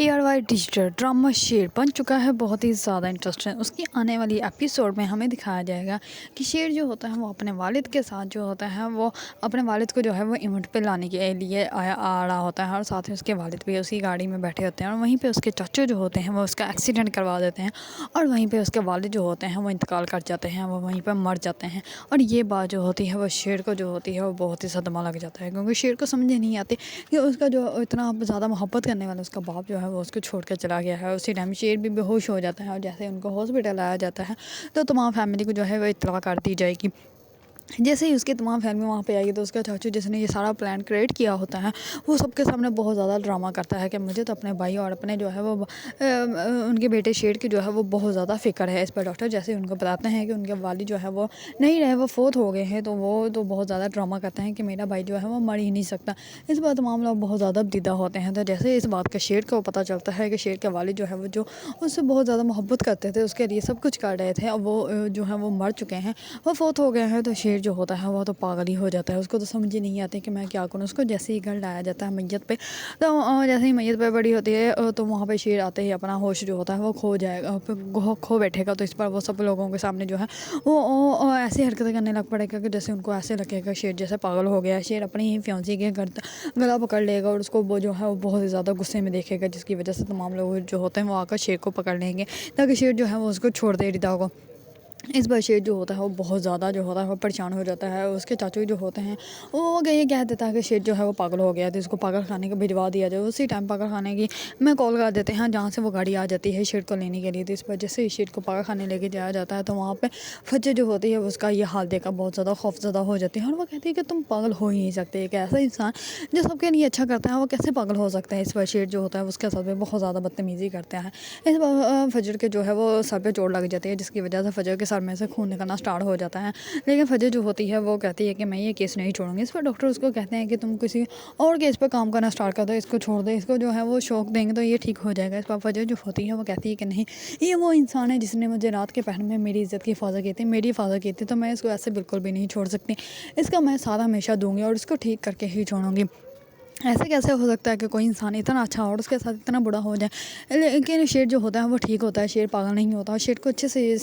ARY digital drama شیر بن چکا ہے بہت ہی زیادہ انٹرسٹنگ۔ اس کی آنے والی ایپیسوڈ میں ہمیں دکھایا جائے گا کہ شیر جو ہوتا ہے وہ اپنے والد کے ساتھ جو ہوتا ہے وہ اپنے والد کو جو ہے وہ ایونٹ پہ لانے کے لیے آ رہا ہوتا ہے، اور ساتھ میں اس کے والد بھی اسی گاڑی میں بیٹھے ہوتے ہیں، اور وہیں پہ اس کے چچو جو ہوتے ہیں وہ اس کا ایکسیڈنٹ کروا دیتے ہیں، اور وہیں پہ اس کے والد جو ہوتے ہیں وہ انتقال کر جاتے ہیں، وہ وہیں پہ مر جاتے ہیں۔ اور یہ بات جو ہوتی ہے وہ شیر کو جو ہوتی ہے وہ بہت ہی صدمہ لگ جاتا ہے، کیونکہ شیر کو سمجھ نہیں آتی کہ اس کا جو اتنا زیادہ محبت کرنے والا اس کا باپ جو ہے وہ اس کو چھوڑ کر چلا گیا ہے۔ اسی ٹائم شیر بھی بے ہوش ہو جاتا ہے، اور جیسے ان کو ہاسپٹل لایا جاتا ہے تو تمام فیملی کو جو ہے وہ اطلاع کر دی جائے گی۔ جیسے ہی اس کی تمام فیملی وہاں پہ آئے گی تو اس کا چاچو جس نے یہ سارا پلان کریٹ کیا ہوتا ہے وہ سب کے سامنے بہت زیادہ ڈرامہ کرتا ہے کہ مجھے تو اپنے بھائی اور اپنے جو ہے وہ ان کے بیٹے شیر کی جو ہے وہ بہت زیادہ فکر ہے۔ اس پر ڈاکٹر جیسے ان کو بتاتے ہیں کہ ان کے والد جو ہے وہ نہیں رہے، وہ فوت ہو گئے ہیں، تو وہ تو بہت زیادہ ڈرامہ کرتے ہیں کہ میرا بھائی جو ہے وہ مر ہی نہیں سکتا۔ اس بات تمام لوگ بہت زیادہ دیدہ ہوتے ہیں۔ تو جیسے اس بات کا شیر کو پتہ چلتا ہے کہ شیر کے والد جو ہے وہ جو اس سے بہت زیادہ محبت کرتے تھے، اس کے لیے سب کچھ کر رہے تھے، اور وہ جو ہے وہ مر چکے ہیں، وہ فوت ہو گئے ہیں، تو شیر جو ہوتا ہے وہ تو پاگل ہی ہو جاتا ہے۔ اس کو تو سمجھ ہی نہیں آتی کہ میں کیا کروں۔ اس کو جیسے ہی گھر لایا جاتا ہے میت پہ، تو جیسے ہی میت پہ بڑی ہوتی ہے تو وہاں پہ شیر آتے ہی اپنا ہوش جو ہوتا ہے وہ کھو جائے گا، کھو بیٹھے گا۔ تو اس پر وہ سب لوگوں کے سامنے جو ہے وہ ایسی حرکتیں کرنے لگ پڑے گا کہ جیسے ان کو ایسے لگے گا شیر جیسے پاگل ہو گیا ہے۔ شیر اپنی ہی فیانسی کے گلا پکڑ لے گا، اور اس کو وہ جو ہے وہ بہت ہی زیادہ غصے میں دیکھے گا، جس کی وجہ سے تمام لوگ جو ہوتے ہیں وہ آ کر شیر کو پکڑ لیں گے تاکہ شیر جو ہے وہ اس کو چھوڑ دے ردا کو۔ اس پر شیر جو ہوتا ہے وہ بہت زیادہ جو ہوتا ہے وہ پریشان ہو جاتا ہے۔ اس کے چاچو جو ہوتے ہیں وہ یہ کہہ دیتا ہے کہ شیر جو ہے وہ پاگل ہو گیا ہے، تو اس کو پاگل خانے کو بھجوا دیا جائے۔ اسی ٹائم پاگل خانے کی میں کال کر دیتے ہیں جہاں سے وہ گاڑی آ جاتی ہے شیر کو لینے کے لیے۔ تو اس وجہ سے شیر کو پاگل خانے لے کے جایا جاتا ہے، تو وہاں پہ فجر جو ہوتی ہے اس کا یہ حال دیکھ کر بہت زیادہ خوفزدہ ہو جاتی ہے، اور وہ کہتی ہے کہ تم پاگل ہو ہی نہیں سکتے، ایک ایسا انسان جو سب کے لیے اچھا کرتا ہے وہ کیسے پاگل ہو سکتا ہے۔ اس پر شیر جو ہوتا ہے اس کے ساتھ میں بہت زیادہ بدتمیزی کرتا ہے۔ اس پر فجر کے جو ہے وہ سر پہ چوٹ لگ جاتی ہے، جس کی وجہ سے فجر کے سر میں سے خون نکلنا سٹارٹ ہو جاتا ہے، لیکن فجر جو ہوتی ہے وہ کہتی ہے کہ میں یہ کیس نہیں چھوڑوں گی۔ اس پر ڈاکٹر اس کو کہتے ہیں کہ تم کسی اور کیس پہ کام کرنا سٹارٹ کر دو، اس کو چھوڑ دے، اس کو جو ہے وہ شوق دیں گے تو یہ ٹھیک ہو جائے گا۔ اس پر فجر جو ہوتی ہے وہ کہتی ہے کہ نہیں، یہ وہ انسان ہے جس نے مجھے رات کے پہر میں میری عزت کی حفاظت کی تھی، میری حفاظت کی تھی، تو میں اس کو ایسے بالکل بھی نہیں چھوڑ سکتی، اس کا میں ساتھ ہمیشہ دوں گی اور اس کو ٹھیک کر کے ہی چھوڑوں گی۔ ایسے کیسے ہو سکتا ہے کہ کوئی انسان اتنا اچھا اور اس کے ساتھ اتنا برا ہو جائے؟ لیکن شیر جو ہوتا ہے وہ ٹھیک ہوتا ہے، شیر پاگل نہیں ہوتا، شیر کو اچھے سے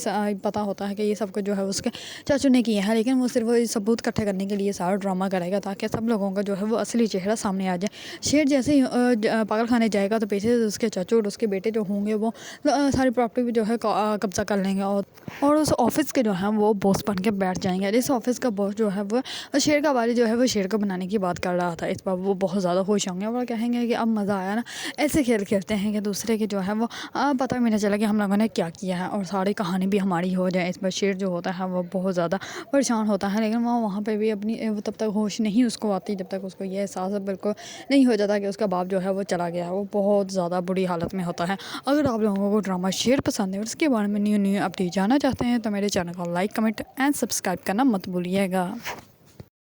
پتہ ہوتا ہے کہ یہ سب کچھ جو ہے اس کے چاچو نے کیا ہے، لیکن وہ صرف ثبوت اکٹھے کرنے کے لیے سارا ڈرامہ کرے گا تاکہ سب لوگوں کا جو ہے وہ اصلی چہرہ سامنے آ جائے۔ شیر جیسے ہی پاگل خانے جائے گا تو پیچھے سے اس کے چاچو اور اس کے بیٹے جو ہوں گے وہ ساری پراپرٹی بھی جو ہے قبضہ کر لیں گے، اور اس آفس کے جو ہیں وہ باس بن کے بیٹھ جائیں گے۔ اس آفس کا باس جو ہے وہ شیر کا والد جو ہے وہ شیر کو بنانے کی بات کر رہا تھا۔ اس پر وہ بہت زیادہ خوش ہوں گے اور کہیں گے کہ اب مزہ آیا نا، ایسے کھیل کھیلتے ہیں کہ دوسرے کے جو ہے وہ پتہ بھی نہیں چلا کہ ہم لوگوں نے کیا کیا ہے، اور ساری کہانی بھی ہماری ہو جائے۔ اس پر شیر جو ہوتا ہے وہ بہت زیادہ پریشان ہوتا ہے، لیکن وہ وہاں پہ بھی اپنی تب تک ہوش نہیں اس کو آتی جب تک اس کو یہ احساس بالکل نہیں ہو جاتا کہ اس کا باپ جو ہے وہ چلا گیا ہے۔ وہ بہت زیادہ بری حالت میں ہوتا ہے۔ اگر آپ لوگوں کو ڈرامہ شیر پسند ہے اور اس کے بارے میں نیو اپڈیٹ جاننا چاہتے ہیں تو میرے چینل کو لائک، کمنٹ اینڈ سبسکرائب کرنا مت بھولیے گا۔